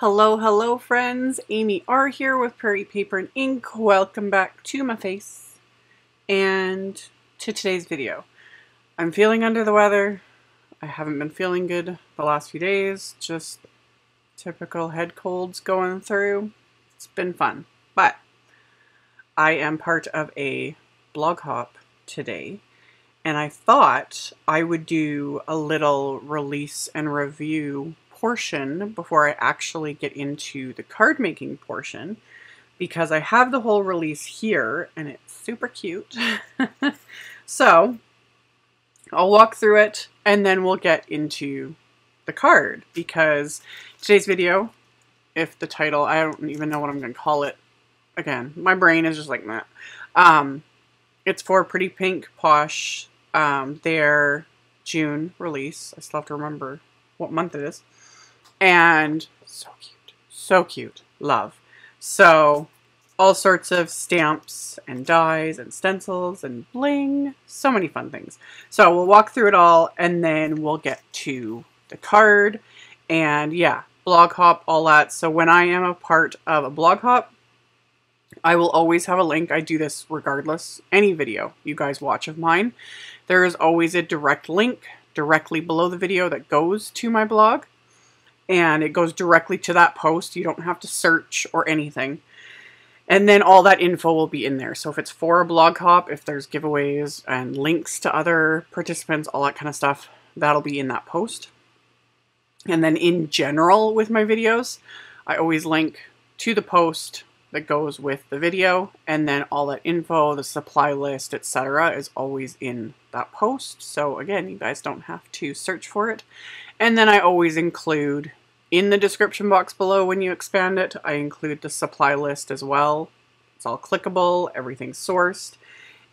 Hello, hello friends, AmyR here with Prairie Paper and Ink. Welcome back to my face and to today's video. I'm feeling under the weather. I haven't been feeling good the last few days, just typical head colds going through. It's been fun, but I am part of a blog hop today and I thought I would do a little release and review portion before I actually get into the card making portion, because I have the whole release here and it's super cute. So I'll walk through it and then we'll get into the card, because today's video, if the title, I don't even know what I'm going to call it. Again, my brain is just like that. It's for Pretty Pink Posh, their June release. I still have to remember what month it is. And so cute, love. So all sorts of stamps and dies and stencils and bling, so many fun things. So we'll walk through it all and then we'll get to the card and yeah, blog hop, all that. So when I am a part of a blog hop, I will always have a link. I do this regardless. Any video you guys watch of mine, there is always a direct link directly below the video that goes to my blog. And it goes directly to that post. You don't have to search or anything. And then all that info will be in there. So if it's for a blog hop, if there's giveaways and links to other participants, all that kind of stuff, that'll be in that post. And then in general with my videos, I always link to the post that goes with the video. And then all that info, the supply list, etc. is always in that post. So again, you guys don't have to search for it. And then I always include in the description box below, when you expand it, I include the supply list as well. It's all clickable, everything's sourced,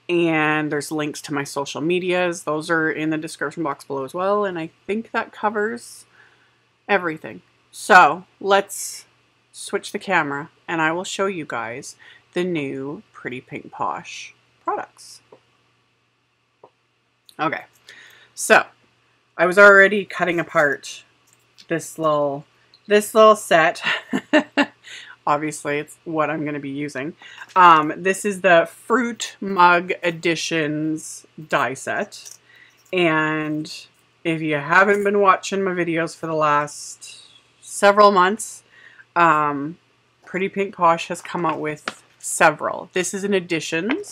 and there's links to my social medias. Those are in the description box below as well, and I think that covers everything. So let's switch the camera and I will show you guys the new Pretty Pink Posh products. Okay, so I was already cutting apart this little set. Obviously, it's what I'm going to be using. This is the Fruit Mug Editions die set. And if you haven't been watching my videos for the last several months, Pretty Pink Posh has come out with several. This is an Editions.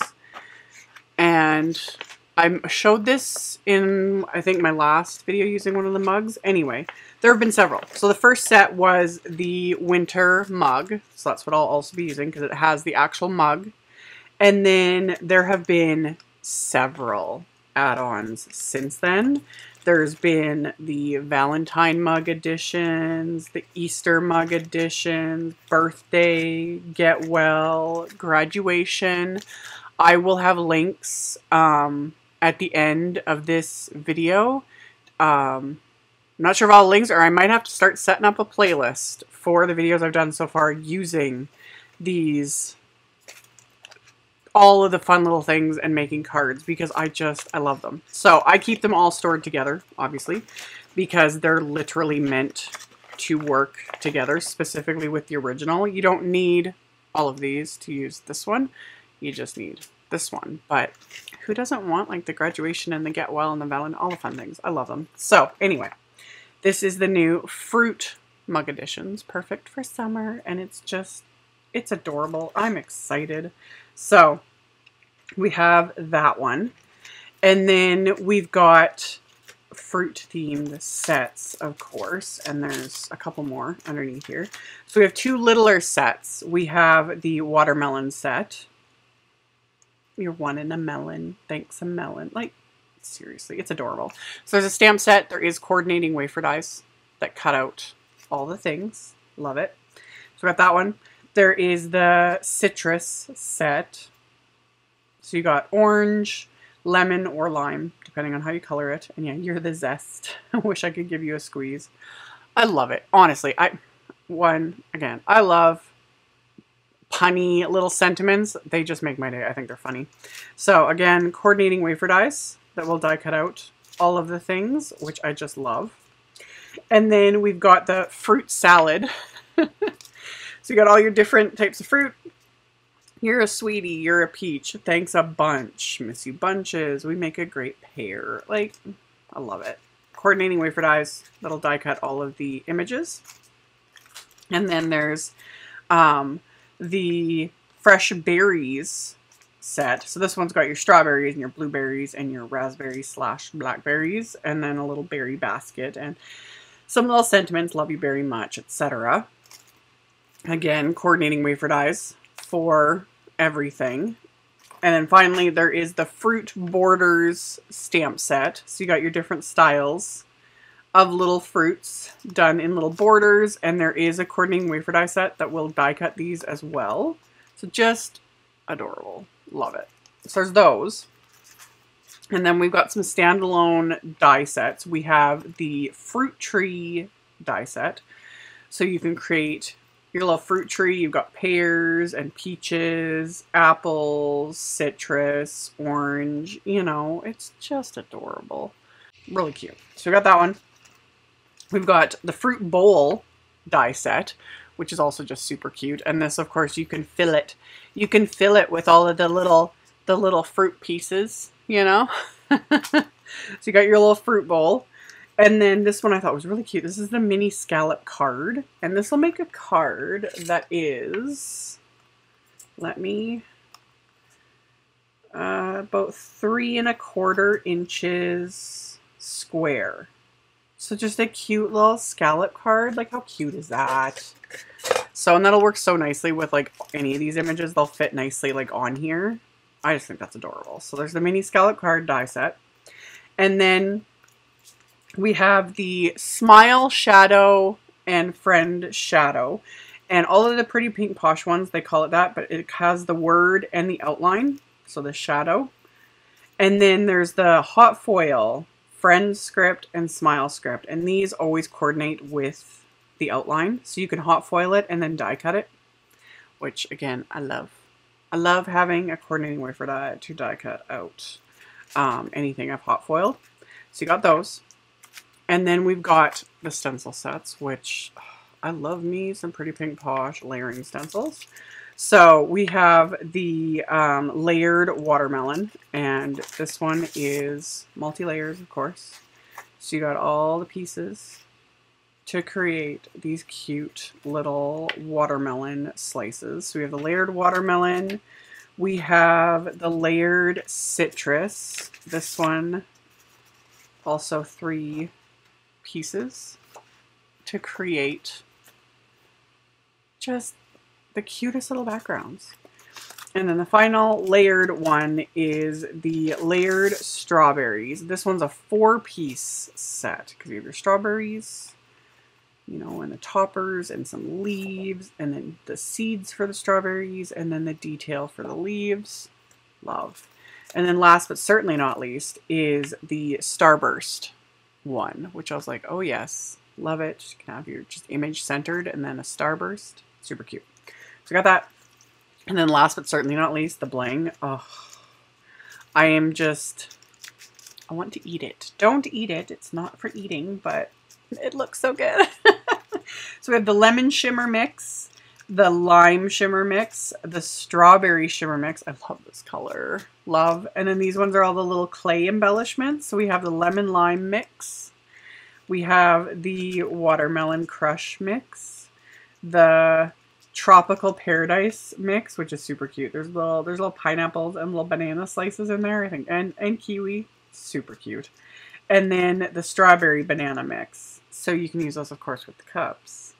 And I showed this in, I think, my last video using one of the mugs. Anyway, there have been several. So the first set was the winter mug. So that's what I'll also be using because it has the actual mug. And then there have been several add-ons since then. There's been the Valentine mug editions, the Easter mug editions, birthday, get well, graduation. I will have links at the end of this video. I'm not sure of all the links, or I might have to start setting up a playlist for the videos I've done so far using these, all of the fun little things and making cards, because I love them. So I keep them all stored together, obviously, because they're literally meant to work together, specifically with the original. You don't need all of these to use this one. You just need this one. But who doesn't want like the graduation and the get well and the Valentine, all the fun things? I love them. So anyway, this is the new Fruit Mug Editions, perfect for summer, and it's adorable. I'm excited. So we have that one, and then we've got fruit themed sets, of course, and there's a couple more underneath here. So we have two littler sets. We have the watermelon set. You're one in a melon. Thanks, a melon. Like, seriously, it's adorable. So there's a stamp set. There is coordinating wafer dies that cut out all the things. Love it. So we got that one. There is the citrus set. So you got orange, lemon, or lime, depending on how you color it. And yeah, you're the zest. I wish I could give you a squeeze. I love it. Honestly, I love punny little sentiments. They just make my day. I think they're funny. So again, coordinating wafer dies that will die cut out all of the things, which I just love. And then we've got the fruit salad So you got all your different types of fruit. You're a sweetie, you're a peach. Thanks a bunch. Miss you bunches. We make a great pair. Like, I love it. Coordinating wafer dies. That'll die cut all of the images. And then there's the fresh berries set. So this one's got your strawberries and your blueberries and your raspberries / blackberries, and then a little berry basket and some little sentiments, love you very much, etc. Again, coordinating wafer dies for everything. And then finally there is the fruit borders stamp set. So you got your different styles of little fruits done in little borders, and there is a coordinating wafer die set that will die cut these as well. So just adorable. Love it. So there's those. And then we've got some standalone die sets. We have the fruit tree die set. So you can create your little fruit tree. You've got pears and peaches, apples, citrus, orange. You know, it's just adorable. Really cute. So we got that one. We've got the fruit bowl die set, which is also just super cute. And this, of course, you can fill it. You can fill it with all of the little fruit pieces, you know? So you got your little fruit bowl. And then this one I thought was really cute. This is the mini scallop card. And this will make a card that is, let me, about 3 1/4 inches square. So just a cute little scallop card. Like, how cute is that? So, and that'll work so nicely with like any of these images. They'll fit nicely like on here. I just think that's adorable. So there's the mini scallop card die set. And then we have the smile shadow and friend shadow. And all of the pretty pink Posh ones, they call it that, but it has the word and the outline. So the shadow. And then there's the hot foil friend script and smile script, and these always coordinate with the outline, so you can hot foil it and then die cut it, which again I love. I love having a coordinating wafer die to die cut out anything I've hot foiled. So you got those, and then we've got the stencil sets, which I love me some pretty pink Posh layering stencils. So we have the layered watermelon, and this one is multi-layers, of course. So you got all the pieces to create these cute little watermelon slices. So we have the layered watermelon. We have the layered citrus. This one, also 3 pieces to create just the cutest little backgrounds. And then the final layered one is the layered strawberries. This one's a 4-piece set because you have your strawberries, you know, and the toppers and some leaves, and then the seeds for the strawberries, and then the detail for the leaves. Love. And then last but certainly not least is the Starburst one, which I was like, oh yes, love it. You can have your just image centered and then a starburst. Super cute. So I got that. And then last but certainly not least, the bling. Oh, I want to eat it. Don't eat it. It's not for eating, but it looks so good. So we have the lemon shimmer mix, the lime shimmer mix, the strawberry shimmer mix. I love this color. Love. And then these ones are all the little clay embellishments. So we have the lemon lime mix. We have the watermelon crush mix. The tropical paradise mix, which is super cute. There's little pineapples and little banana slices in there, I think, and kiwi. Super cute. And then the strawberry banana mix. So you can use those, of course, with the cups.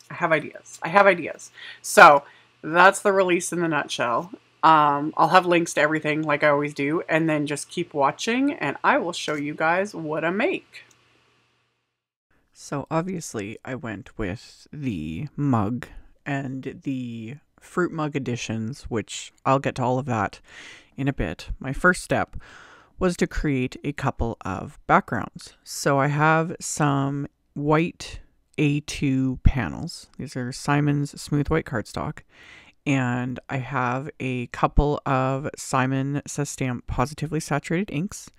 I have ideas. I have ideas. So that's the release in the nutshell. I'll have links to everything like I always do, and then just keep watching and I will show you guys what I make. So obviously I went with the mug and the fruit mug editions, which I'll get to all of that in a bit. My first step was to create a couple of backgrounds. So I have some white A2 panels. These are Simon's smooth white cardstock. And I have a couple of Simon Says Stamp Positively Saturated inks.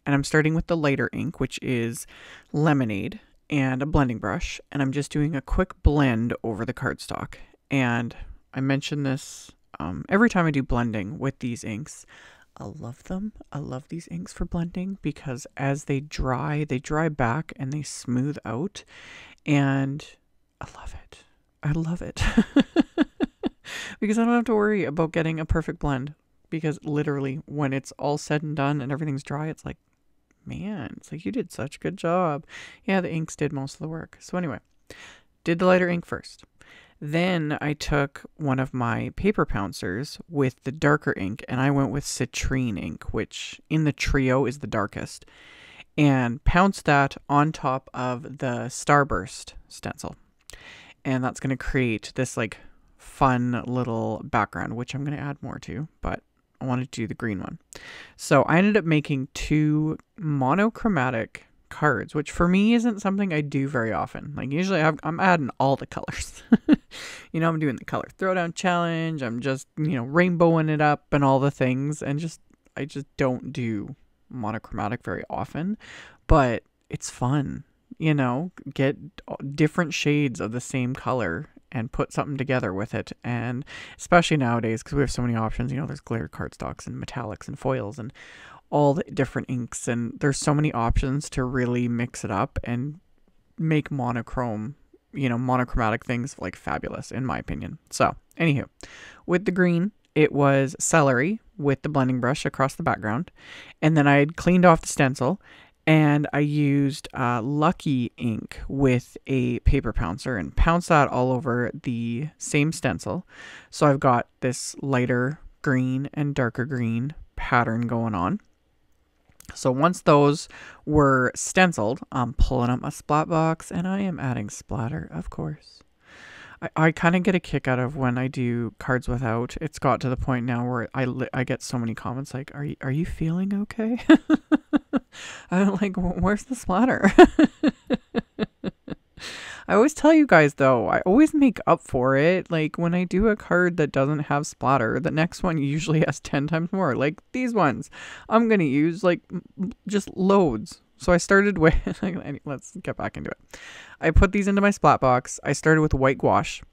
And I'm starting with the lighter ink, which is Lemonade. and a blending brush, and I'm just doing a quick blend over the cardstock. And I mention this every time I do blending with these inks. I love them. I love these inks for blending because as they dry back and they smooth out, and I love it. I love it. Because I don't have to worry about getting a perfect blend, because literally when it's all said and done and everything's dry, it's like, man, it's like you did such a good job. Yeah, the inks did most of the work. So anyway, did the lighter ink first. Then I took one of my paper pouncers with the darker ink, and I went with CITRINE ink, which in the trio is the darkest, and pounced that on top of the Starburst stencil. And that's going to create this like fun little background, which I'm going to add more to, but I wanted to do the green one. So I ended up making 2 monochromatic cards, which for me isn't something I do very often. Like usually I'm adding all the colors. I'm doing the color throwdown challenge. I'm just, rainbowing it up and all the things. And I just don't do monochromatic very often, but it's fun, get different shades of the same color and put something together with it. And especially nowadays, because we have so many options, there's glitter cardstocks and metallics and foils and all the different inks, and there's so many options to really mix it up and make monochromatic things like fabulous, in my opinion. So anywho, with the green, it was celery with the blending brush across the background, and then I had cleaned off the stencil, and I used Lucky ink with a paper pouncer and pounced that all over the same stencil. So I've got this lighter green and darker green pattern going on. So once those were stenciled, I'm pulling up my splat box and I am adding splatter, of course. I kind of get a kick out of when I do cards without. It's got to the point now where I get so many comments like, are you feeling okay? I'm like, where's the splatter? I always tell you guys, though, I always make up for it. Like, when I do a card that doesn't have splatter, the next one usually has 10 times more. Like, these ones, I'm going to use, like, just loads. So I started with, let's get back into it. I put these into my splat box. I started with white gouache,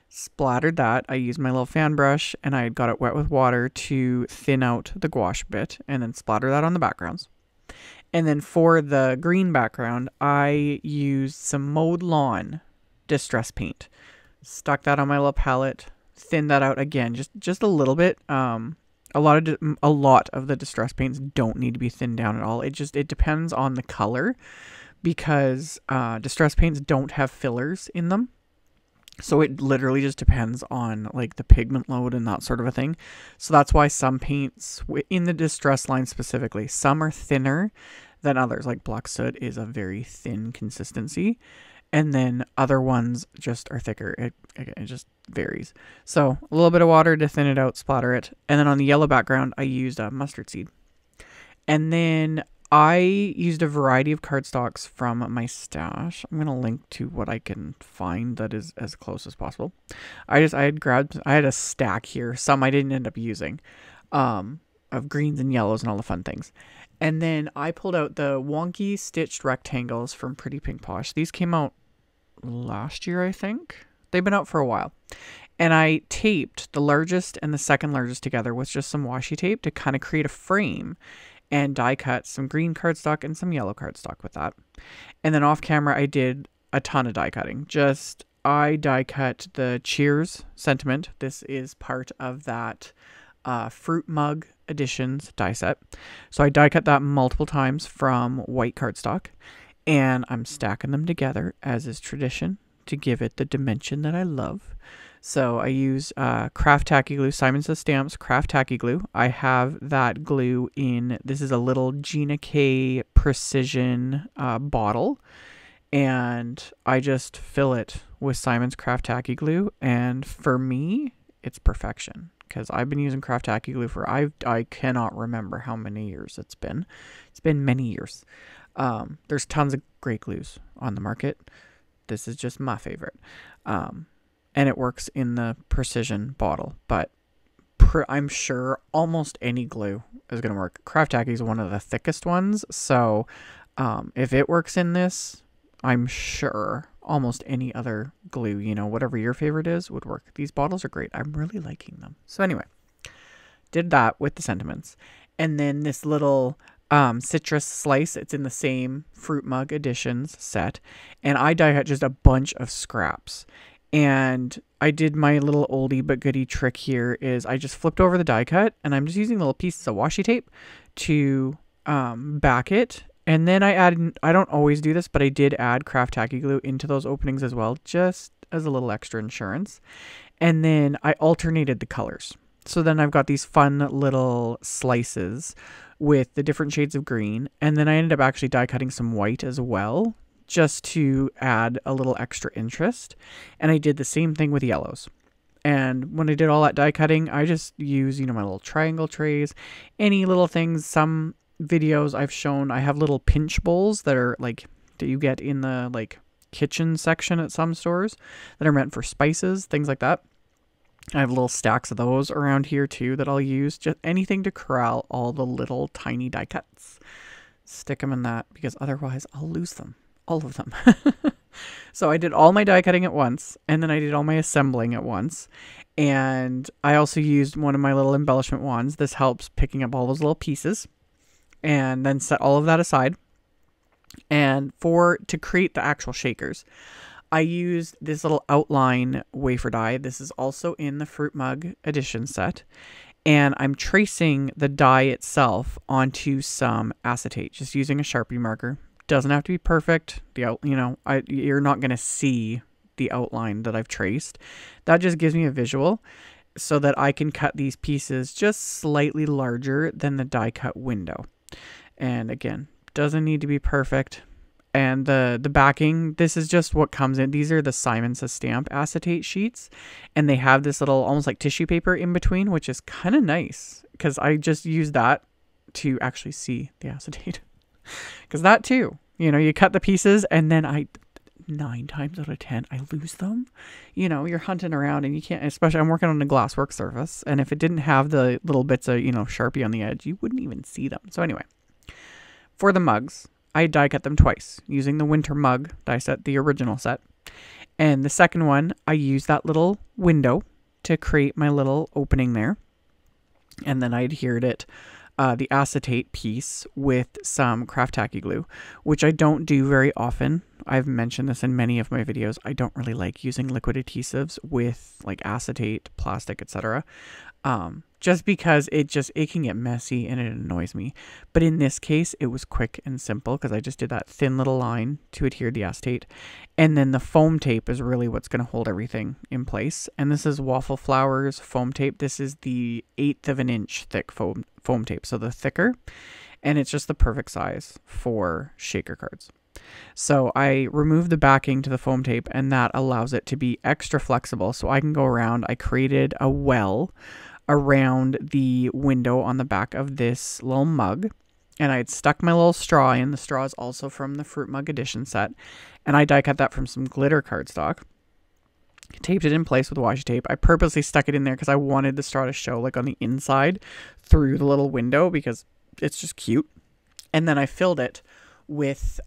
splattered that. I used my little fan brush, and I got it wet with water to thin out the gouache bit, and then splatter that on the backgrounds. And then for the green background, I used some Mowed Lawn Distress Paint. Stuck that on my little palette, thinned that out again, just a little bit. A lot of the distress paints don't need to be thinned down at all. It depends on the color, because distress paints don't have fillers in them. So it literally just depends on like the pigment load and that sort of a thing. So that's why some paints in the distress line specifically, some are thinner than others. Like Black Soot is a very thin consistency, and then other ones just are thicker. It just varies. So a little bit of water to thin it out, splatter it. And then on the yellow background, I used a mustard seed. And then I used a variety of cardstocks from my stash. I'm going to link to what I can find that is as close as possible. I had a stack here. Some I didn't end up using, of greens and yellows and all the fun things. And then I pulled out the WONKY stitched rectangles from Pretty Pink Posh. These came out last year, I think. They've been out for a while. And I taped the largest and the second largest together with just some washi tape to kind of create a frame, and die cut some green cardstock and some yellow cardstock with that. And then off camera, I did a ton of die cutting. I die cut the Cheers sentiment. This is part of that Fruit Mug Editions die set. So I die cut that multiple times from white cardstock, and I'm stacking them together as is tradition to give it the dimension that I love. So I use Craft Tacky Glue, Simon Says Stamps Craft Tacky Glue. I have that glue in, this is a little Gina K Precision bottle, and I just fill it with Simon's Craft Tacky Glue, and for me, it's perfection, because I've been using Craft Tacky Glue for, I cannot remember how many years it's been. It's been many years. There's tons of great glues on the market. This is just my favorite. And it works in the precision bottle, but I'm sure almost any glue is going to work. Craft Tacky is one of the thickest ones, so if it works in this, I'm sure almost any other glue, you know, whatever your favorite is, would work. These bottles are great. I'm really liking them. So anyway, did that with the sentiments. And then this little citrus slice, it's in the same Fruit Mug Editions set. And I die cut just a bunch of scraps. And I did my little oldie but goodie trick here is I just flipped over the die cut and I'm just using little pieces of washi tape to back it. And then I added, I don't always do this, but I did add craft tacky glue into those openings as well, just as a little extra insurance. And then I alternated the colors. So then I've got these fun little slices with the different shades of green. And then I ended up actually die cutting some white as well, just to add a little extra interest. And I did the same thing with yellows. And when I did all that die cutting, I just use, you know, my little triangle trays, any little things. Some videos I've shown, I have little pinch bowls that are like, that you get in the like kitchen section at some stores that are meant for spices, things like that. I have little stacks of those around here too that I'll use. Just anything to corral all the little tiny die cuts. Stick them in that because otherwise I'll lose them. All of them. So I did all my die cutting at once and then I did all my assembling at once. And I also used one of my little embellishment wands. This helps picking up all those little pieces and then set all of that aside. And to create the actual shakers, I used this little outline wafer die. This is also in the Fruit Mug Edition set. And I'm tracing the die itself onto some acetate, just using a Sharpie marker. Doesn't have to be perfect. You're not going to see the outline that I've traced. That just gives me a visual so that I can cut these pieces just slightly larger than the die cut window. And again, doesn't need to be perfect. And the backing, this is just what comes in. These are the Simon Says Stamp acetate sheets. And they have this little almost like tissue paper in between, which is kind of nice. Because I just use that to actually see the acetate. Because that too, you know, you cut the pieces and then 9 times out of 10, I lose them. You know, you're hunting around and you can't, especially I'm working on a glasswork surface. And if it didn't have the little bits of, you know, Sharpie on the edge, you wouldn't even see them. So anyway, for the mugs, I die cut them twice using the winter mug die set, the original set. And the second one, I used that little window to create my little opening there. And then I adhered it, the acetate piece with some craft tacky glue, which I don't do very often. I've mentioned this in many of my videos. I don't really like using liquid adhesives with like acetate, plastic, etc. Just because it can get messy and it annoys me. But in this case, it was quick and simple because I just did that thin little line to adhere the acetate. And then the foam tape is really what's going to hold everything in place. And this is Waffle Flowers foam tape. This is the 1/8 of an inch thick foam tape. So the thicker, and it's just the perfect size for shaker cards. So I removed the backing to the foam tape and that allows it to be extra flexible. So I can go around. I created a well around the window on the back of this little mug. And I had stuck my little straw in. The straw is also from the Fruit Mug Edition set. And I die cut that from some glitter cardstock. Taped it in place with washi tape. I purposely stuck it in there because I wanted the straw to show like on the inside through the little window because it's just cute. And then I filled it with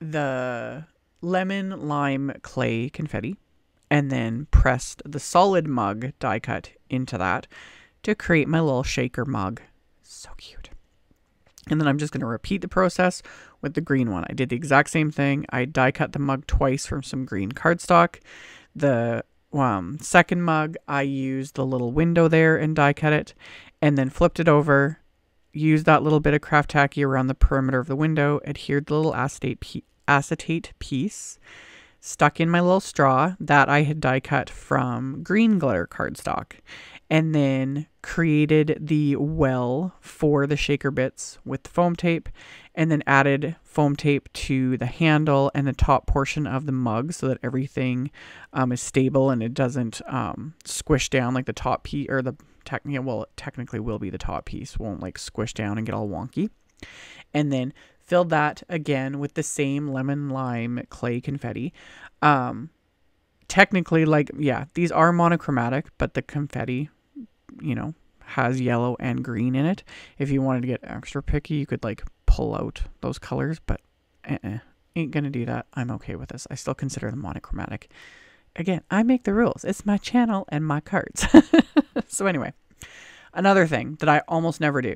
the lemon lime clay confetti and then pressed the solid mug die cut into that to create my little shaker mug. So cute. And then I'm just going to repeat the process with the green one. I did the exact same thing. I die cut the mug twice from some green cardstock. The second mug, I used the little window there and die cut it and then flipped it over. Used that little bit of craft tacky around the perimeter of the window, adhered the little acetate piece, stuck in my little straw that I had die cut from green glitter cardstock, and then created the well for the shaker bits with the foam tape, and then added foam tape to the handle and the top portion of the mug so that everything is stable and it doesn't squish down like the top piece or the it technically will be the top piece, won't like squish down and get all wonky. And then filled that again with the same lemon lime clay confetti. Technically, like, yeah, these are monochromatic, but the confetti, you know, has yellow and green in it. If you wanted to get extra picky, you could like pull out those colors, but ain't gonna do that. I'm okay with this. I still consider them monochromatic. Again, I make the rules. It's my channel and my cards. So anyway, another thing that I almost never do,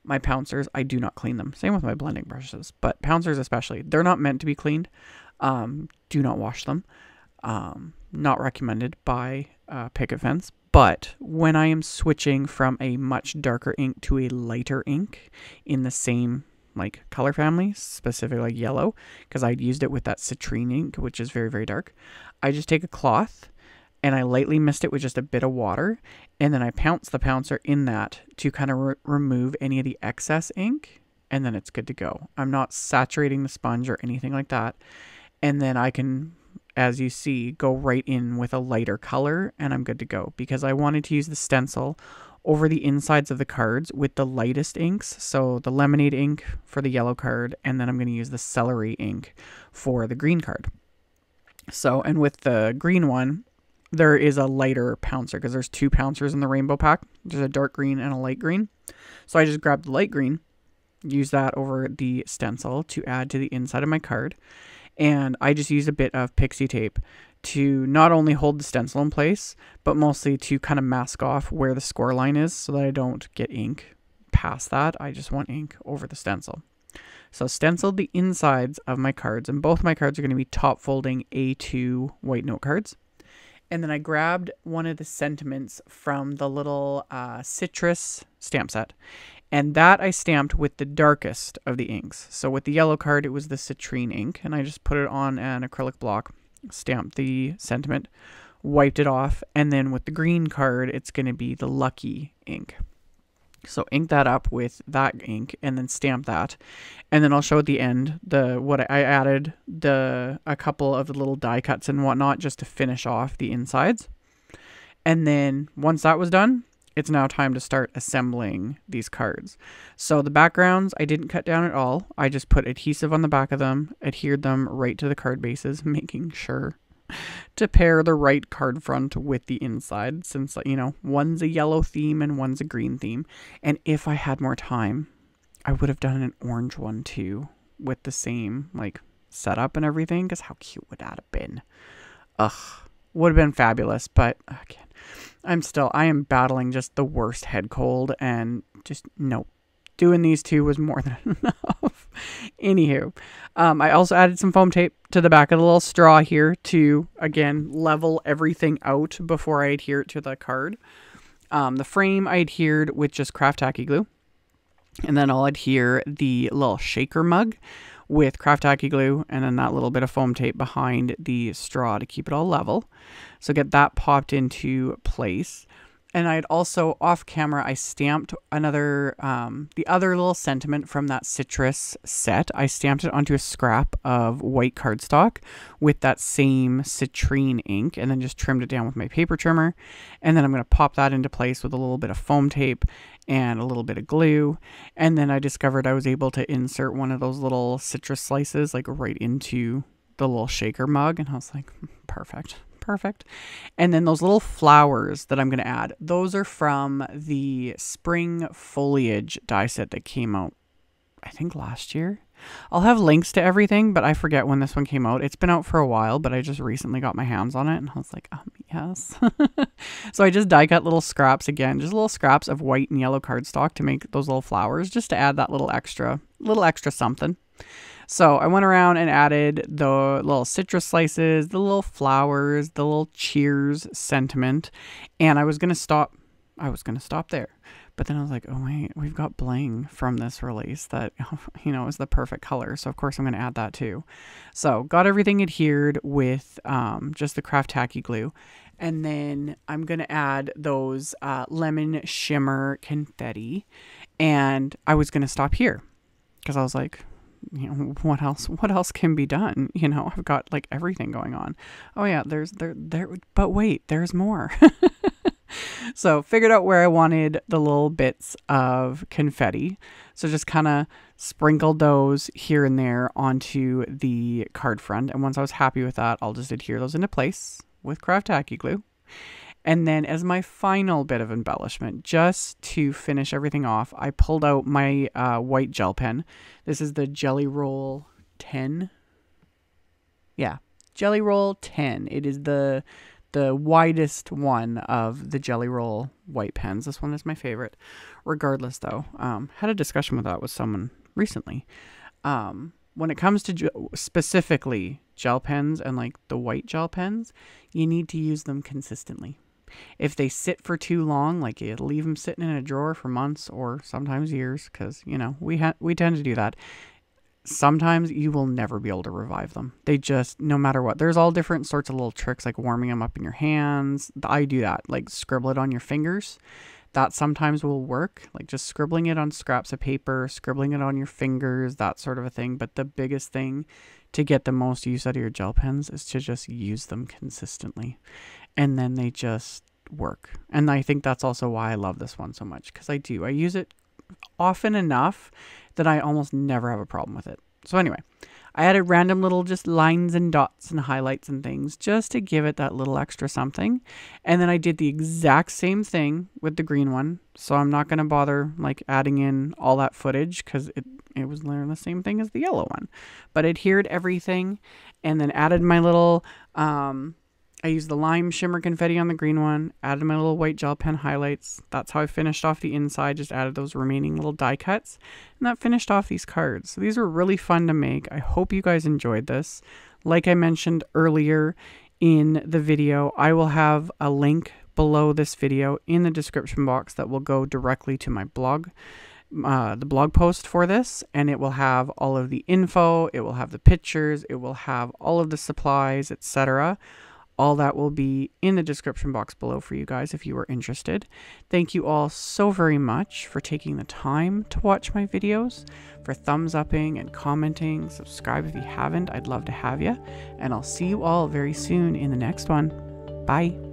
my pouncers, I do not clean them. Same with my blending brushes, but pouncers especially, they're not meant to be cleaned. Do not wash them. Not recommended by Picket Fence. But when I am switching from a much darker ink to a lighter ink in the same like color family, specifically like yellow, because I'd used it with that CITRINE ink, which is very, very dark, I just take a cloth and I lightly mist it with just a bit of water, and then I pounce the pouncer in that to kind of remove any of the excess ink, and then it's good to go. I'm not saturating the sponge or anything like that. And then I can, as you see, go right in with a lighter color and I'm good to go, because I wanted to use the stencil over the insides of the cards with the lightest inks. So the lemonade ink for the yellow card, and then I'm going to use the celery ink for the green card. So, and with the green one, there is a lighter pouncer because there's 2 pouncers in the rainbow pack. There's a dark green and a light green. So I just grabbed the light green, use that over the stencil to add to the inside of my card. And I just used a bit of pixie tape to not only hold the stencil in place, but mostly to kind of mask off where the score line is so that I don't get ink past that. I just want ink over the stencil. So stenciled the insides of my cards, and both my cards are going to be top folding A2 white note cards. And then I grabbed one of the sentiments from the little citrus stamp set. And that I stamped with the darkest of the inks. So with the yellow card, it was the CITRINE ink. And I just put it on an acrylic block, stamped the sentiment, wiped it off. And then with the green card, it's going to be the Lucky ink. So ink that up with that ink and then stamp that. And then I'll show at the end what I added, a couple of the little die cuts and whatnot just to finish off the insides. And then once that was done, it's now time to start assembling these cards. So the backgrounds I didn't cut down at all. I just put adhesive on the back of them, adhered them right to the card bases, making sure to pair the right card front with the inside, since, you know, one's a yellow theme and one's a green theme. And if I had more time, I would have done an orange one too with the same like setup and everything, because how cute would that have been? Ugh, would have been fabulous. But again, I am battling just the worst head cold, and just no, doing these two was more than enough. Anywho, I also added some foam tape to the back of the little straw here to, again, level everything out before I adhere it to the card. The frame I adhered with just craft tacky glue. And then I'll adhere the little shaker mug with craft tacky glue, and then that little bit of foam tape behind the straw to keep it all level. So get that popped into place. And I'd also, off camera, I stamped another, the other little sentiment from that citrus set. I stamped it onto a scrap of white cardstock with that same CITRINE ink, and then just trimmed it down with my paper trimmer. And then I'm going to pop that into place with a little bit of foam tape and a little bit of glue. And then I discovered I was able to insert one of those little citrus slices like right into the little shaker mug. And I was like, perfect. And then those little flowers that I'm going to add, those are from the spring foliage die set that came out, I think, last year. I'll have links to everything, but I forget when this one came out. It's been out for a while, but I just recently got my hands on it, and I was like, yes. So I just die cut little scraps, again, just little scraps of white and yellow cardstock to make those little flowers, just to add that little extra something. So I went around and added the little citrus slices, the little flowers, the little cheers sentiment, and I was going to stop there. But then I was like, oh wait, we've got bling from this release that, you know, is the perfect color. So of course I'm going to add that too. So got everything adhered with just the craft tacky glue. And then I'm going to add those lemon shimmer confetti. And I was going to stop here because I was like, you know, what else can be done? You know, I've got like everything going on. Oh yeah, but wait, there's more. So figured out where I wanted the little bits of confetti. So just kind of sprinkled those here and there onto the card front. And once I was happy with that, I'll just adhere those into place with craft tacky glue. And then as my final bit of embellishment, just to finish everything off, I pulled out my white gel pen. This is the Jelly Roll 10 Yeah, Jelly Roll 10. It is the widest one of the Jelly Roll white pens. This one is my favorite. Regardless, though, had a discussion with that with someone recently. When it comes to specifically gel pens and like the white gel pens, you need to use them consistently. If they sit for too long, like you leave them sitting in a drawer for months or sometimes years, because, you know, we tend to do that. Sometimes you will never be able to revive them. They just, no matter what, there's all different sorts of little tricks, like warming them up in your hands. I do that, like scribble it on your fingers. That sometimes will work, like just scribbling it on scraps of paper, scribbling it on your fingers, that sort of a thing. But the biggest thing to get the most use out of your gel pens is to just use them consistently. And then they just work. And I think that's also why I love this one so much, because I use it often enough that I almost never have a problem with it. So anyway, I added random little just lines and dots and highlights and things just to give it that little extra something. And then I did the exact same thing with the green one. So I'm not going to bother like adding in all that footage because it was literally the same thing as the yellow one. But adhered everything and then added my little I used the lime shimmer confetti on the green one, added my little white gel pen highlights. That's how I finished off the inside, just added those remaining little die cuts. And that finished off these cards. So these were really fun to make. I hope you guys enjoyed this. Like I mentioned earlier in the video, I will have a link below this video in the description box that will go directly to my blog. The blog post for this, and it will have all of the info, it will have the pictures, it will have all of the supplies, etc. All that will be in the description box below for you guys if you are interested. Thank you all so very much for taking the time to watch my videos, for thumbs upping and commenting. Subscribe if you haven't. I'd love to have you. And I'll see you all very soon in the next one. Bye.